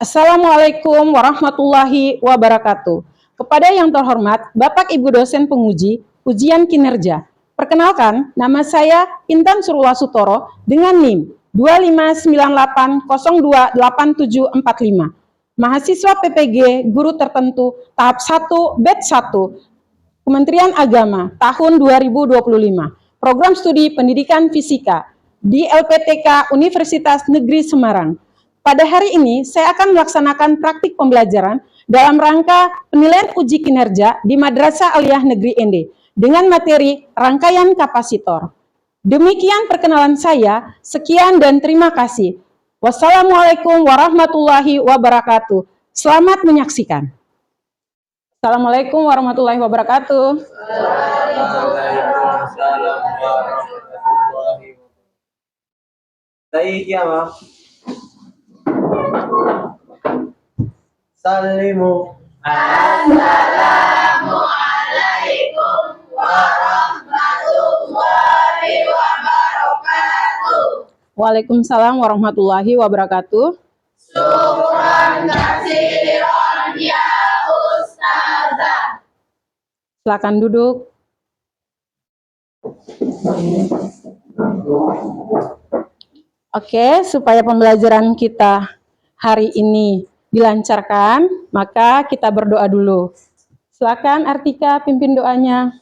Assalamualaikum warahmatullahi wabarakatuh. Kepada yang terhormat Bapak Ibu dosen penguji ujian kinerja. Perkenalkan, nama saya Intan Surula Sutoro dengan NIM 2598028745. Mahasiswa PPG Guru Tertentu tahap 1 batch 1 Kementerian Agama tahun 2025. Program Studi Pendidikan Fisika di LPTK Universitas Negeri Semarang. Pada hari ini, saya akan melaksanakan praktik pembelajaran dalam rangka penilaian uji kinerja di Madrasah Aliyah Negeri Ende dengan materi rangkaian kapasitor. Demikian perkenalan saya, sekian dan terima kasih. Wassalamualaikum warahmatullahi wabarakatuh. Selamat menyaksikan. Assalamualaikum warahmatullahi wabarakatuh. Waalaikumsalam warahmatullahi wabarakatuh. Baik ya, Ma. Salimu. Assalamualaikum warahmatullahi wabarakatuh. Waalaikumsalam warahmatullahi wabarakatuh. Syukran katsiran ya Ustazah. Silakan duduk. Oke, supaya pembelajaran kita hari ini dilancarkan, maka kita berdoa dulu. Silakan Artika pimpin doanya.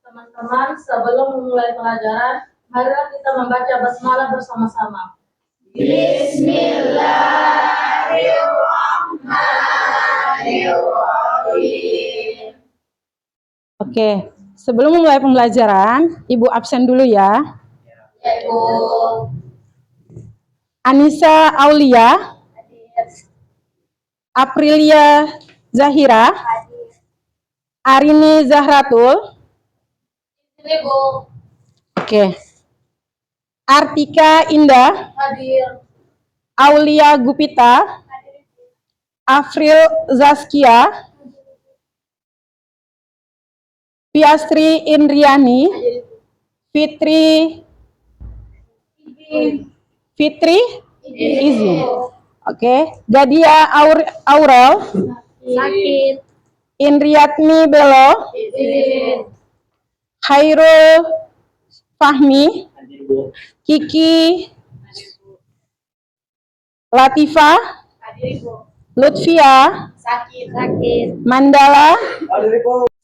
Teman-teman, sebelum memulai pelajaran, marilah kita membaca basmalah bersama-sama. Bismillahirrahmanirrahim. Oke, sebelum memulai pembelajaran, Ibu absen dulu ya. Ya, Ibu. Anissa Aulia, Aprilia Zahira, Arini Zahratul, Ini, Bu. oke. Artika Indah, Hadir. Aulia Gupita, Afril Zaskia, Piastri Indriani, Fitri izin. Oke, Gadia Aurel, Sakit. Indriatni Belo, Izin. Khairul Fahmi, Kiki Latifah, Hadir, Bu. Lutfia, Sakit. Mandala.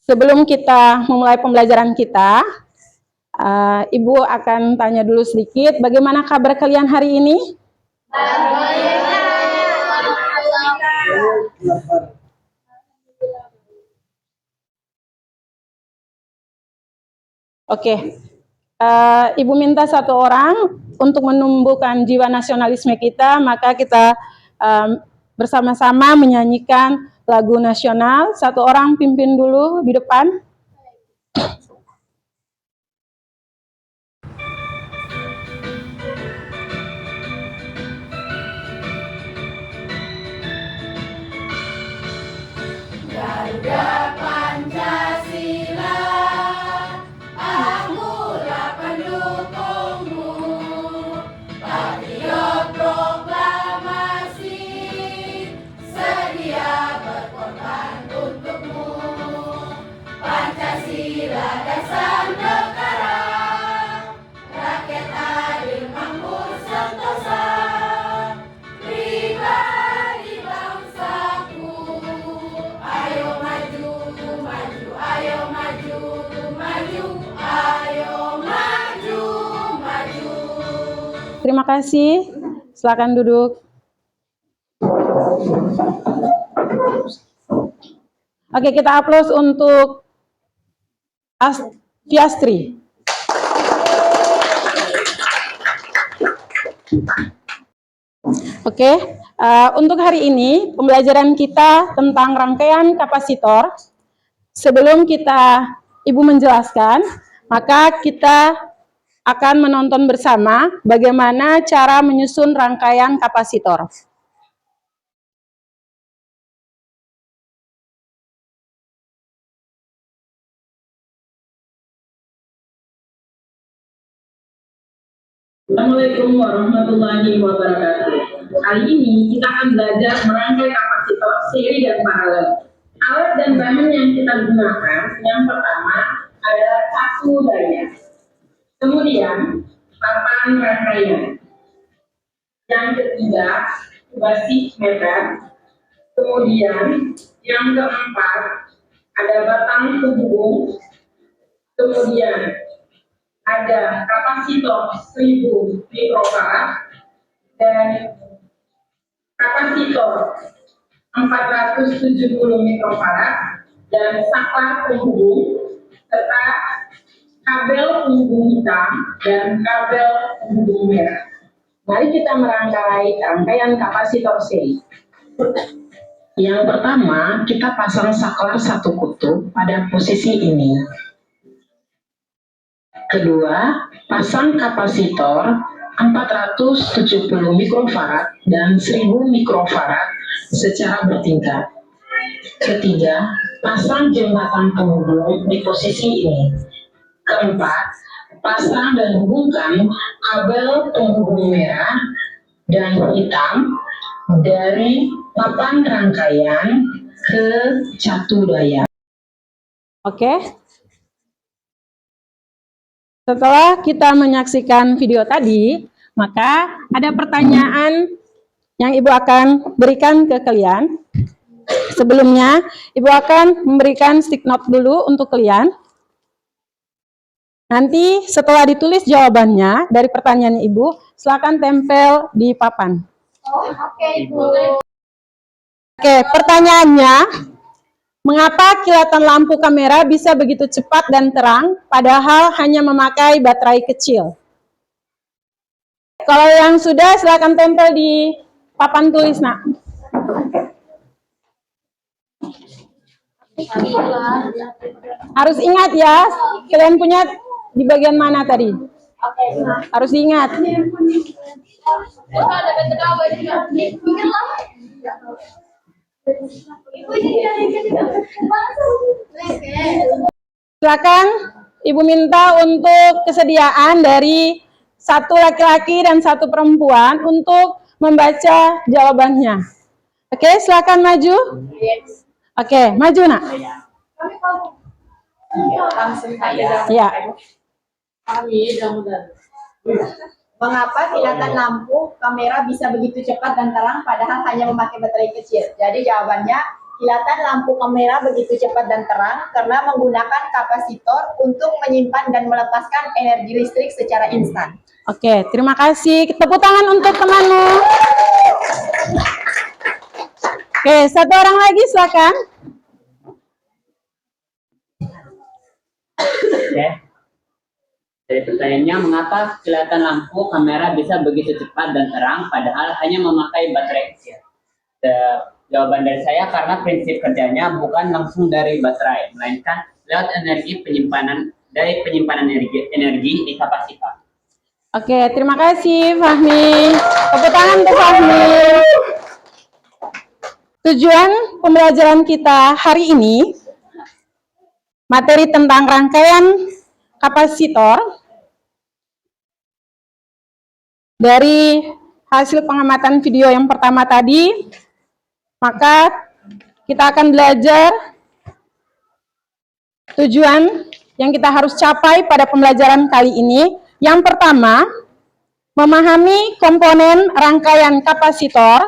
Sebelum kita memulai pembelajaran kita, Ibu akan tanya dulu sedikit, bagaimana kabar kalian hari ini? Oke, Ibu minta satu orang untuk menumbuhkan jiwa nasionalisme kita, maka kita bersama-sama menyanyikan lagu nasional. Satu orang pimpin dulu di depan. Garuda Pancasila, akulah pendukungmu, patriot proklamasi, sedia berkorban untukmu. Pancasila dasar negara, rakyat adil makmur sentosa, pribadi bangsaku. Ayo maju, maju, ayo maju, maju, ayo maju, maju. Terima kasih. Silakan duduk. Oke, kita aplaus untuk Piastri. Oke, untuk hari ini pembelajaran kita tentang rangkaian kapasitor. Sebelum Ibu menjelaskan, maka kita akan menonton bersama bagaimana cara menyusun rangkaian kapasitor. Assalamualaikum warahmatullahi wabarakatuh. Kali ini kita akan belajar merangkai kapasitor seri dan paralel. Alat dan bahan yang kita gunakan yang pertama adalah catu daya. Kemudian papan rangkaian. Yang ketiga basi meter. Kemudian yang keempat ada batang penghubung. Kemudian ada kapasitor 1000 mikrofarad dan kapasitor 470 mikrofarad dan saklar penghubung serta kabel penghubung hitam dan kabel penghubung merah. Mari kita merangkai rangkaian kapasitor seri. Yang pertama, kita pasang saklar satu kutub pada posisi ini. Kedua, pasang kapasitor 470 mikrofarad dan 1000 mikrofarad secara bertingkat. Ketiga, pasang jembatan penghubung di posisi ini. Keempat, pasang dan hubungkan kabel penghubung merah dan hitam dari papan rangkaian ke catu daya. Oke. Setelah kita menyaksikan video tadi, maka ada pertanyaan yang Ibu akan berikan ke kalian. Sebelumnya, Ibu akan memberikan stick note dulu untuk kalian. Nanti setelah ditulis jawabannya dari pertanyaan Ibu, silakan tempel di papan. Oke, Ibu. Oke, pertanyaannya, mengapa kilatan lampu kamera bisa begitu cepat dan terang, padahal hanya memakai baterai kecil? Kalau yang sudah, silakan tempel di papan tulis, nak. Harus ingat ya, kalian punya di bagian mana tadi? Harus diingat. Silakan Ibu minta untuk kesediaan dari satu laki-laki dan satu perempuan untuk membaca jawabannya. Oke, silakan maju. Oke, maju nak. Ya. Mengapa kilatan lampu kamera bisa begitu cepat dan terang padahal hanya memakai baterai kecil? Jadi jawabannya, kilatan lampu kamera begitu cepat dan terang karena menggunakan kapasitor untuk menyimpan dan melepaskan energi listrik secara instan. Oke, terima kasih. Tepuk tangan untuk temanmu. Oke, satu orang lagi silakan. Oke. Jadi pertanyaannya, mengapa kilatan lampu kamera bisa begitu cepat dan terang padahal hanya memakai baterai kecil? Jawaban dari saya, karena prinsip kerjanya bukan langsung dari baterai, melainkan lewat penyimpanan energi di kapasitor. Oke, terima kasih Fahmi. Tepuk tangan untuk Fahmi. Tujuan pembelajaran kita hari ini, materi tentang rangkaian kapasitor. Dari hasil pengamatan video yang pertama tadi, maka kita akan belajar tujuan yang kita harus capai pada pembelajaran kali ini. Yang pertama, memahami komponen rangkaian kapasitor.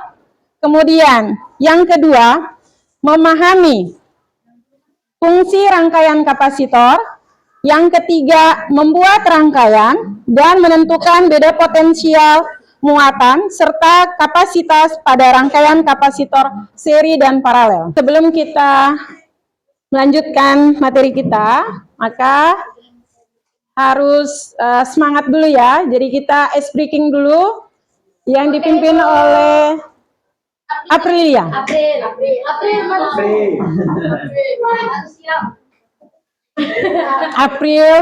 Kemudian, yang kedua, memahami fungsi rangkaian kapasitor. Yang ketiga, membuat rangkaian dan menentukan beda potensial muatan serta kapasitas pada rangkaian kapasitor seri dan paralel. Sebelum kita melanjutkan materi kita, maka harus semangat dulu ya. Jadi kita ice breaking dulu yang dipimpin oleh Aprilia. April. April.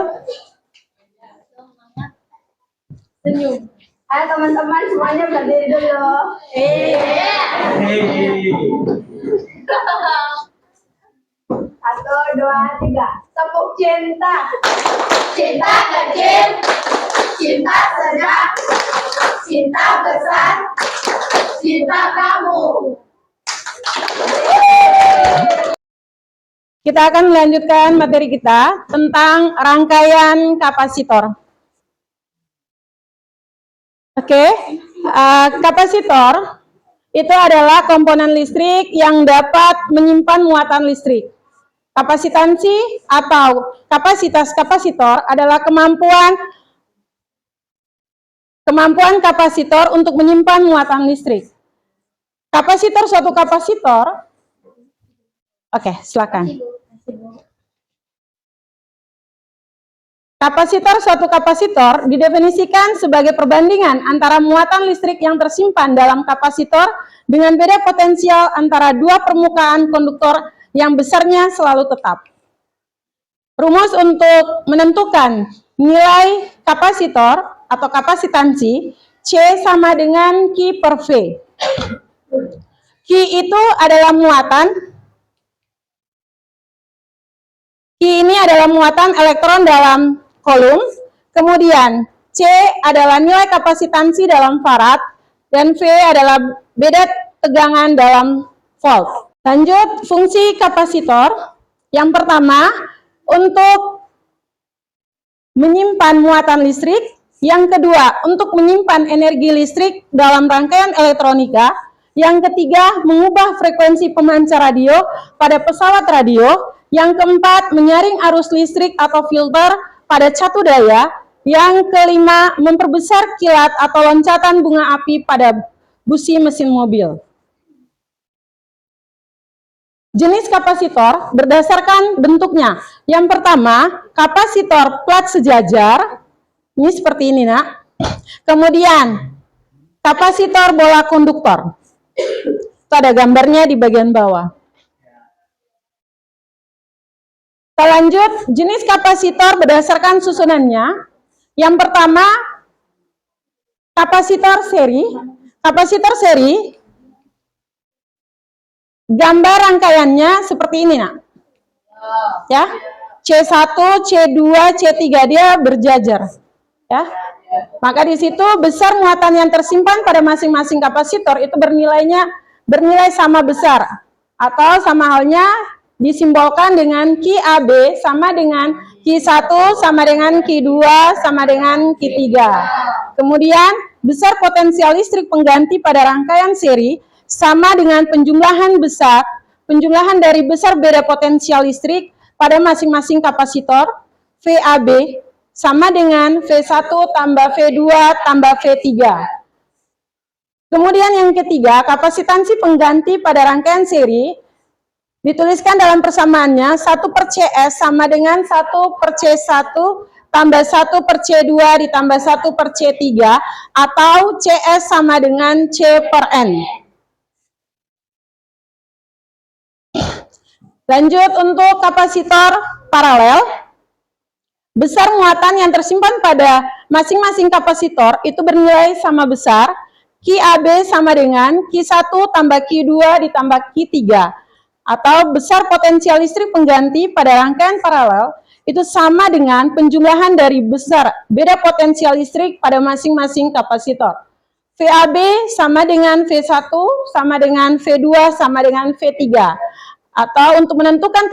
Senyum. Ayo teman-teman semuanya berdiri dulu. Satu, dua, tiga. Tepuk. cinta. Cinta kecil, cinta sedang, cinta besar, cinta kamu. Kita akan melanjutkan materi kita tentang rangkaian kapasitor. Oke, kapasitor itu adalah komponen listrik yang dapat menyimpan muatan listrik. Kapasitansi atau kapasitas kapasitor adalah kemampuan kapasitor untuk menyimpan muatan listrik. Kapasitor suatu kapasitor, oke, silakan. Kapasitor suatu kapasitor didefinisikan sebagai perbandingan antara muatan listrik yang tersimpan dalam kapasitor dengan beda potensial antara dua permukaan konduktor yang besarnya selalu tetap. Rumus untuk menentukan nilai kapasitor atau kapasitansi C sama dengan Q per V. Q itu adalah muatan. Q ini adalah muatan elektron dalam kolom. Kemudian C adalah nilai kapasitansi dalam farad dan V adalah beda tegangan dalam volt. Lanjut, fungsi kapasitor. Yang pertama, untuk menyimpan muatan listrik. Yang kedua, untuk menyimpan energi listrik dalam rangkaian elektronika. Yang ketiga, mengubah frekuensi pemancar radio pada pesawat radio. Yang keempat, menyaring arus listrik atau filter pada catu daya. Yang kelima, memperbesar kilat atau loncatan bunga api pada busi mesin mobil. Jenis kapasitor berdasarkan bentuknya. Yang pertama, kapasitor plat sejajar. Ini seperti ini, Nak. Kemudian, kapasitor bola konduktor. Itu ada gambarnya di bagian bawah. Kita lanjut, jenis kapasitor berdasarkan susunannya. Yang pertama, kapasitor seri. Kapasitor seri, gambar rangkaiannya seperti ini, Nak. Ya. C1, C2, C3 dia berjajar. Ya. Maka di situ besar muatan yang tersimpan pada masing-masing kapasitor itu bernilai sama besar atau sama halnya disimbolkan dengan QAB sama dengan Q1 sama dengan Q2 sama dengan Q3. Kemudian besar potensial listrik pengganti pada rangkaian seri sama dengan penjumlahan dari besar beda potensial listrik pada masing-masing kapasitor. VAB sama dengan V1 tambah V2 tambah V3. Kemudian yang ketiga, kapasitansi pengganti pada rangkaian seri dituliskan dalam persamaannya 1 per CS sama dengan 1 per C1 tambah 1 per C2 ditambah 1 per C3 atau CS sama dengan C per N. Lanjut untuk kapasitor paralel. Besar muatan yang tersimpan pada masing-masing kapasitor itu bernilai sama besar. QAB sama dengan Q1 tambah Q2 ditambah Q3. Atau besar potensial listrik pengganti pada rangkaian paralel itu sama dengan penjumlahan dari besar beda potensial listrik pada masing-masing kapasitor. VAB sama dengan V1 sama dengan V2 sama dengan V3. Atau untuk menentukan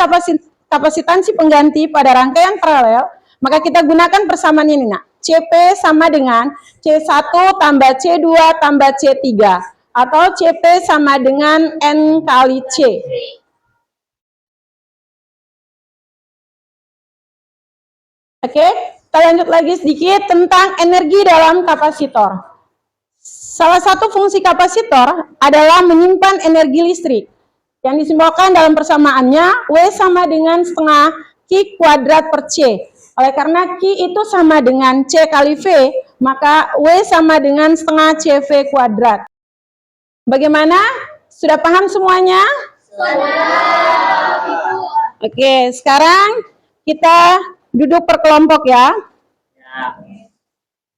kapasitansi pengganti pada rangkaian paralel, maka kita gunakan persamaan ini, Nak. CP sama dengan C1 tambah C2 tambah C3. Atau CP sama dengan N kali C. Oke, kita lanjut lagi sedikit tentang energi dalam kapasitor. Salah satu fungsi kapasitor adalah menyimpan energi listrik. Yang disimbolkan dalam persamaannya, W sama dengan setengah Q kuadrat per C. Oleh karena Q itu sama dengan C kali V, maka W sama dengan setengah CV kuadrat. Bagaimana? Sudah paham semuanya? Oke, sekarang kita duduk per kelompok ya.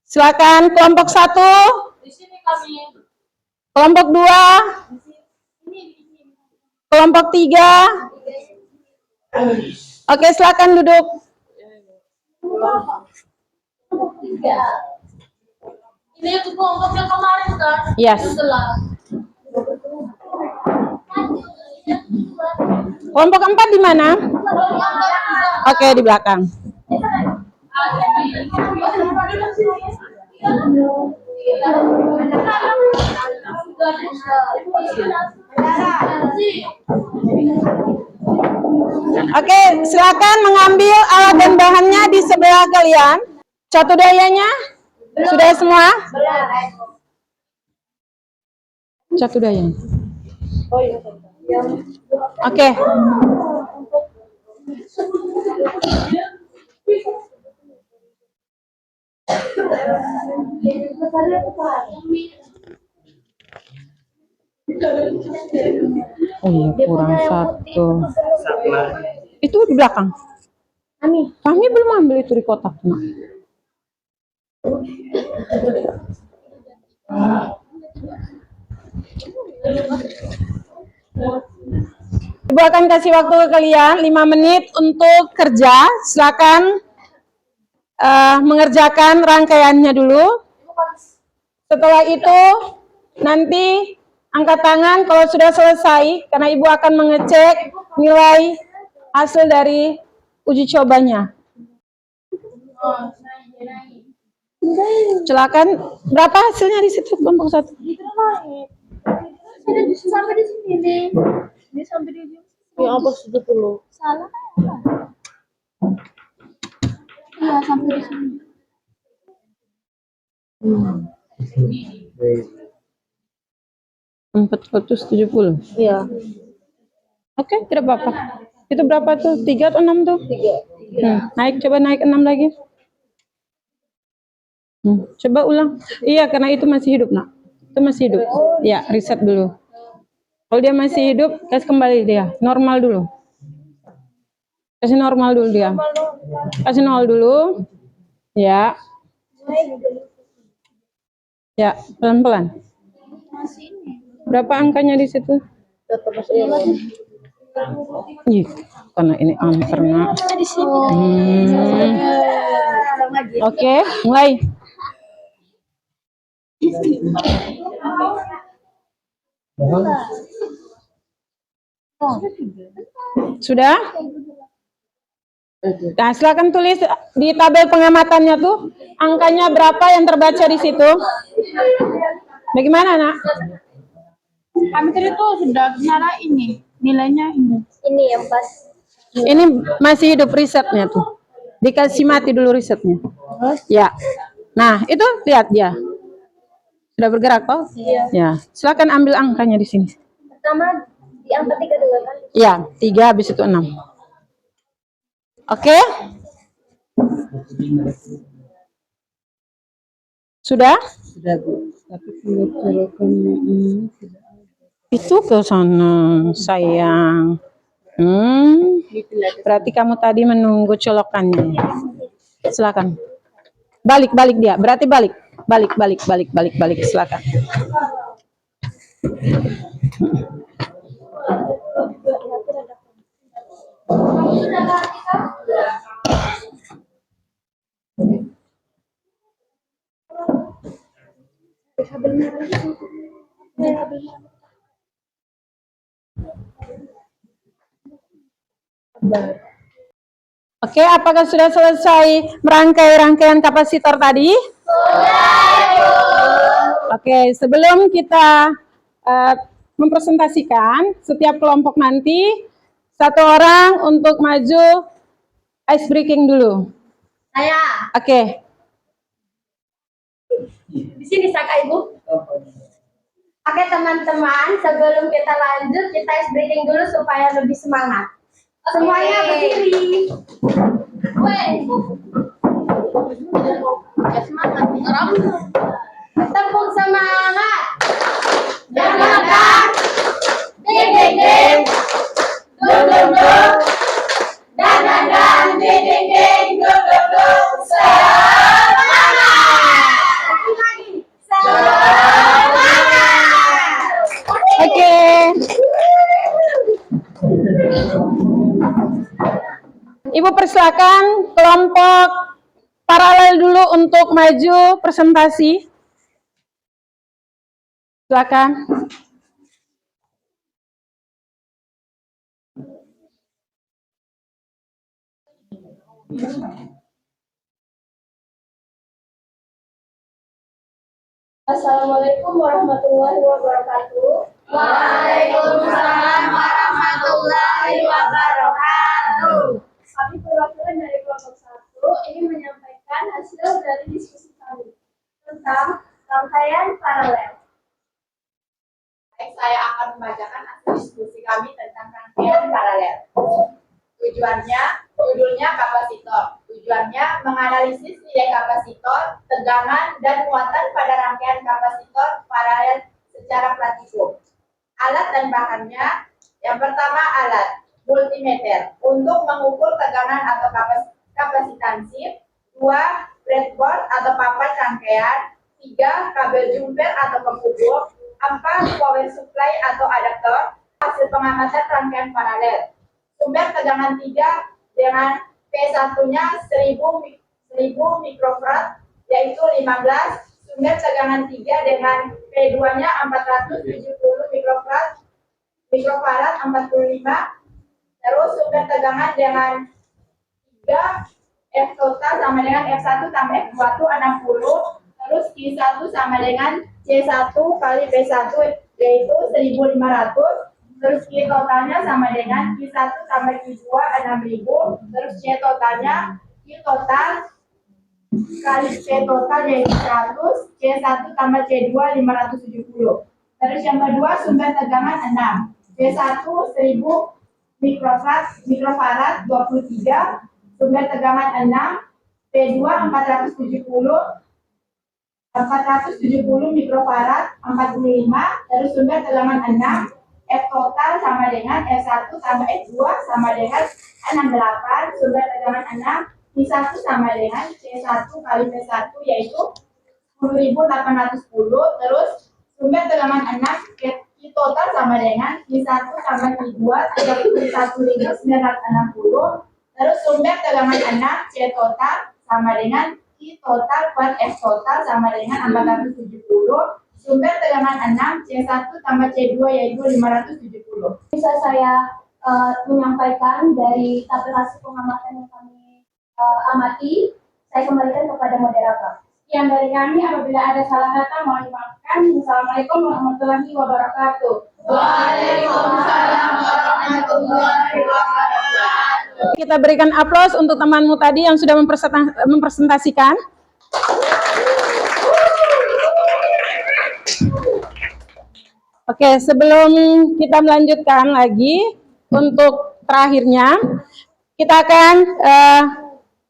Silakan kelompok 1. Di sini kami. Kelompok 2. Kelompok 3. Oke, silakan duduk. Ini itu kelompok yang kemarin kan? Yes. Yang telah. Kelompok 4 di mana? Oke, di belakang. Oke, silakan mengambil alat dan bahannya di sebelah kalian. Catu dayanya sudah semua? Catu dayanya. Oke. Oh iya, kurang satu. Itu di belakang. Kami belum ambil itu di kotak. Nak. Ibu akan kasih waktu ke kalian 5 menit untuk kerja. Silakan mengerjakan rangkaiannya dulu. Setelah itu nanti angkat tangan kalau sudah selesai, karena ibu akan mengecek nilai hasil dari uji cobanya. Silakan, berapa hasilnya di situ kelompok 1? Sampai di sini nih. Ini sampai di ujung. Ya apa 70? Salah. Iya, sampai di sini. Baik. 470. Iya. Oke, tidak apa-apa. Itu berapa tuh? 3 atau 6 tuh? 3. Naik, coba naik 6 lagi. Coba ulang. Iya, karena itu masih hidup, Nak. Itu masih hidup. Ya, riset dulu. Kalau dia masih hidup, kasih kembali dia. Normal dulu. Kasih normal dulu dia. Kasih 0 dulu. Ya. Ya, pelan-pelan. Berapa angkanya di situ? Ih, karena ini angker, Nak. Oke, mulai. Sudah? Nah, silakan tulis di tabel pengamatannya tuh angkanya berapa yang terbaca di situ. Bagaimana, Nak? Kami tadi tuh sudah nyala ini. Nilainya ini. Ini yang pas. Ini masih hidup risetnya tuh. Dikasih mati dulu risetnya. Ya. Nah, itu lihat dia. Sudah bergerak, toh? Ya. Silakan ambil angkanya di sini. Pertama di angka 3 dulu kan? Ya, 3 habis itu 6. Oke? Sudah? Sudah, Bu. Tapi pengecekan ini itu ke sana, sayang. Berarti kamu tadi menunggu colokannya. Silakan. Balik dia. Berarti balik. Balik. Silakan. Oke, apakah sudah selesai merangkai rangkaian kapasitor tadi? Oke, sebelum kita mempresentasikan setiap kelompok nanti, satu orang untuk maju ice breaking dulu. Saya. Oke. Di sini Saka Ibu. Oke teman-teman, sebelum kita lanjut, kita ice breaking dulu supaya lebih semangat. Semuanya berdiri. Tepuk semangat. Jangan ding ding ding. Dung dung dung. Dan ding ding ding. Dung dung dung. Semangat. Semangat. Oke. Ibu persilakan kelompok paralel dulu untuk maju presentasi. Silakan. Assalamualaikum warahmatullahi wabarakatuh. Waalaikumsalam warahmatullahi wabarakatuh. Kami perwakilan dari kelompok 1 ingin menyampaikan hasil dari diskusi kami tentang rangkaian paralel. Baik, saya akan membacakan hasil diskusi kami tentang rangkaian paralel. Judulnya kapasitor. Tujuannya menganalisis nilai kapasitor, tegangan, dan muatan pada rangkaian kapasitor paralel secara praktikum. Alat dan bahannya, yang pertama alat multimeter untuk mengukur tegangan atau kapasitansi, 2 breadboard atau papan rangkaian, 3 kabel jumper atau penghubung, 4 power supply atau adaptor. Hasil pengamatan rangkaian paralel. Sumber tegangan 3 dengan P1-nya 1000 mikrofarad yaitu 15. Sumber tegangan 3 dengan P2-nya 470 mikrofarad 45. Terus sumber tegangan dengan 3 F total sama dengan F1 tambah F2 itu 60. Terus Q1 sama dengan C1 kali P1 yaitu 1500. Terus Q totalnya sama dengan Q1 tambah Q2 6000. Terus C totalnya Q total kali C total yaitu 100. C1 tambah C2 570. Terus yang kedua sumber tegangan 6. C1 1000 mikrofarad 23. Sumber tegangan 6. P2 470 mikrofarad 45. Terus sumber tegangan 6. F total sama dengan F1 tambah F2 sama dengan 68. Sumber tegangan 6. P1 sama dengan C1 kali P1 yaitu 10.810. Terus sumber tegangan 6. Q total sama dengan Q1 tambah Q2 31.960. Terus sumber tegangan 6. C total sama dengan Q total per F total sama dengan 470. Sumber tegangan 6, C1 tambah C2 yaitu 570. Bisa saya menyampaikan dari tabel hasil pengamatan yang kami amati, saya kembalikan kepada moderator. Sekian dari kami, apabila ada salah kata mohon dimaafkan. Assalamualaikum warahmatullahi wabarakatuh. Waalaikumsalam warahmatullahi wabarakatuh. Kita berikan aplaus untuk temanmu tadi yang sudah mempresentasikan. Oke, sebelum kita melanjutkan lagi untuk terakhirnya, kita akan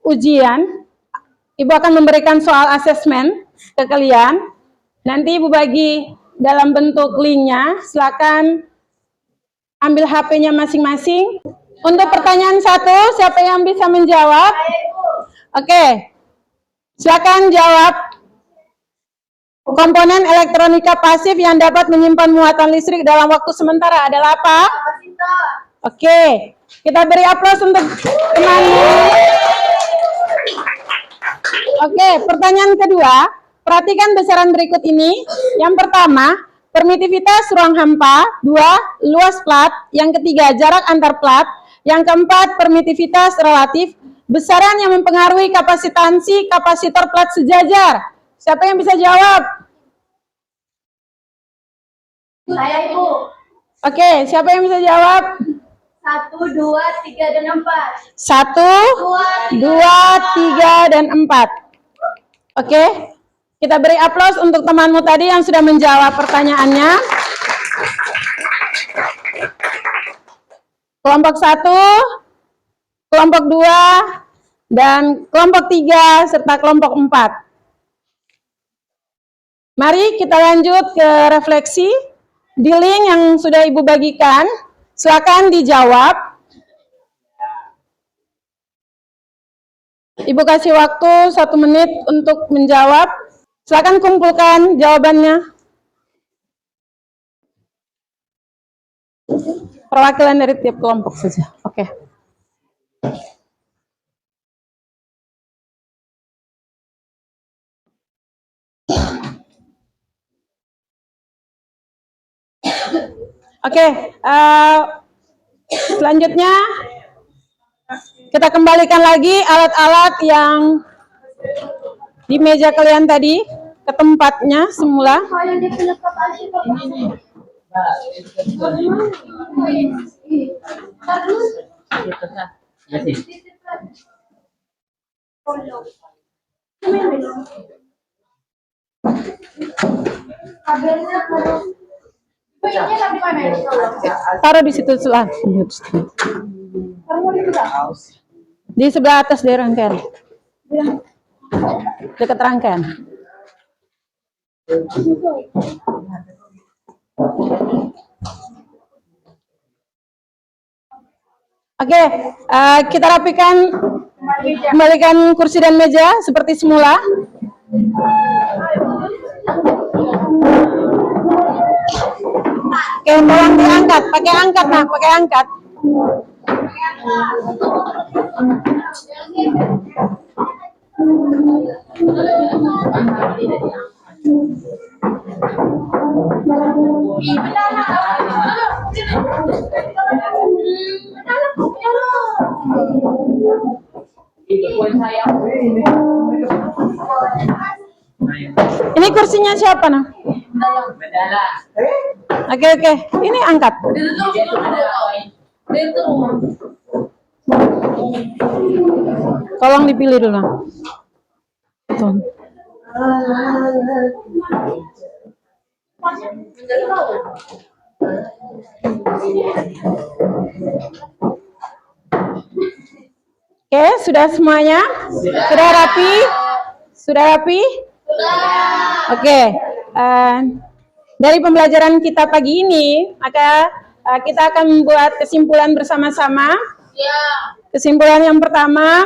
ujian. Ibu akan memberikan soal asesmen ke kalian. Nanti Ibu bagi dalam bentuk linknya. Silakan ambil HP-nya masing-masing. Untuk pertanyaan 1, siapa yang bisa menjawab? Oke, silakan jawab. Komponen elektronika pasif yang dapat menyimpan muatan listrik dalam waktu sementara adalah apa? Oke, kita beri aplaus untuk temanmu. Oke, pertanyaan kedua. Perhatikan besaran berikut ini. Yang pertama, permitivitas ruang hampa. 2, luas plat. Yang ketiga, jarak antar plat. Yang keempat, permitivitas relatif. Besaran yang mempengaruhi kapasitansi kapasitor plat sejajar. Siapa yang bisa jawab? Saya Ibu. Oke, siapa yang bisa jawab? 1, 2, 3, dan 4. 1, 2, 3, dan 4. Oke, kita beri aplaus untuk temanmu tadi yang sudah menjawab pertanyaannya. Kelompok 1, kelompok 2, dan kelompok 3, serta kelompok 4. Mari kita lanjut ke refleksi. Di link yang sudah Ibu bagikan, silakan dijawab. Ibu kasih waktu 1 menit untuk menjawab. Silakan kumpulkan jawabannya. Perwakilan dari tiap kelompok saja. Oke. Oke, selanjutnya kita kembalikan lagi alat-alat yang di meja kalian tadi ke tempatnya semula. Taruh di situ sebelah. Di sebelah atas dari rangkaian. Dekat rangkaian. Oke, kita rapikan, kembalikan kursi dan meja seperti semula. Oke, tolong diangkat, pakai angkat nah, pakai angkat. Ini kursinya siapa nah? Oke, ini angkat. Tolong dipilih dulu. Tuh. Oke, sudah semuanya? Sudah rapi? Sudah rapi? Oke. Dari pembelajaran kita pagi ini, maka kita akan membuat kesimpulan bersama-sama. Kesimpulan yang pertama,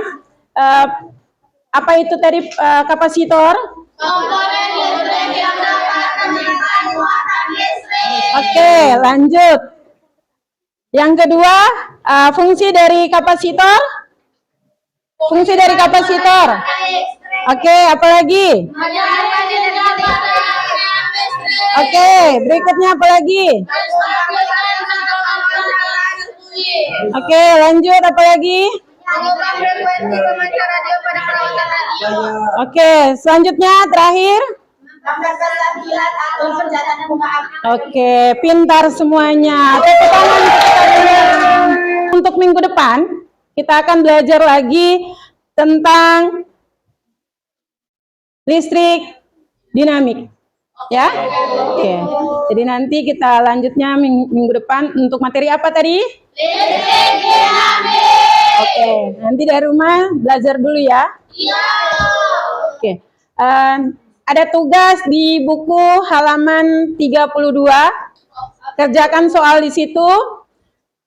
apa itu tadi kapasitor? Komponen listrik yang dapat menyimpan muatan listrik. Oke, lanjut. Yang kedua, fungsi dari kapasitor? Fungsi dari kapasitor. Oke, apa lagi? Menjaga tenaga listrik. Oke, berikutnya apa lagi? Oke, lanjut apa lagi? Mengubah frekuensi pemancar radio pada perawatan radio. Oke, selanjutnya terakhir. Menggambarkan kilat atau pencahayaan bunga api. Oke, pintar semuanya. Tepuk tangan untuk kita dulu. Untuk minggu depan, kita akan belajar lagi tentang listrik dinamik. Ya? Oke. Jadi nanti kita lanjutnya minggu depan untuk materi apa tadi? Listrik dinamik. Oke, nanti dari rumah belajar dulu ya. Iya. Oke. Ada tugas di buku halaman 32. Kerjakan soal di situ.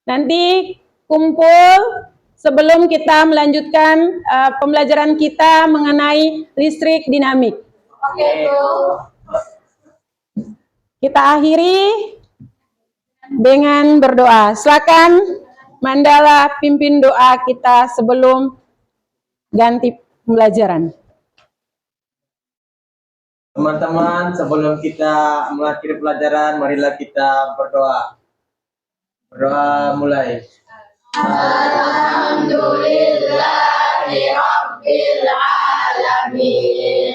Nanti kumpul sebelum kita melanjutkan pembelajaran kita mengenai listrik dinamik. Oke, Bu. Kita akhiri dengan berdoa. Silakan Mandala pimpin doa kita sebelum ganti pembelajaran. Teman-teman, sebelum kita mengakhiri pelajaran, marilah kita berdoa. Berdoa mulai. Alhamdulillahirabbil alamin.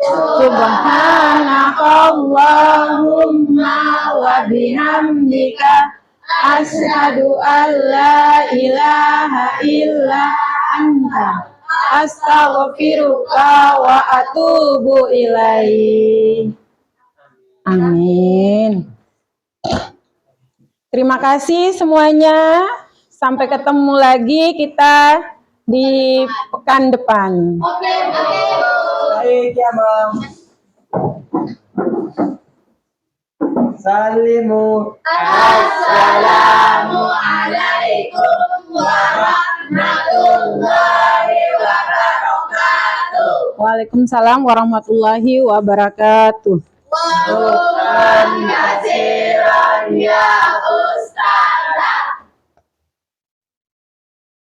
Subhanakallahumma wa bihamdika asyhadu an la ilaha illa anta astaghfiruka wa atubu ilaih. Amin. Terima kasih semuanya. Sampai ketemu lagi kita di pekan depan. Oke, Bu. Baik ya, Mam. Salimu. Assalamualaikum warahmatullahi wabarakatuh. Waalaikumsalam warahmatullahi wabarakatuh. Wa kasiran ya Ustazah.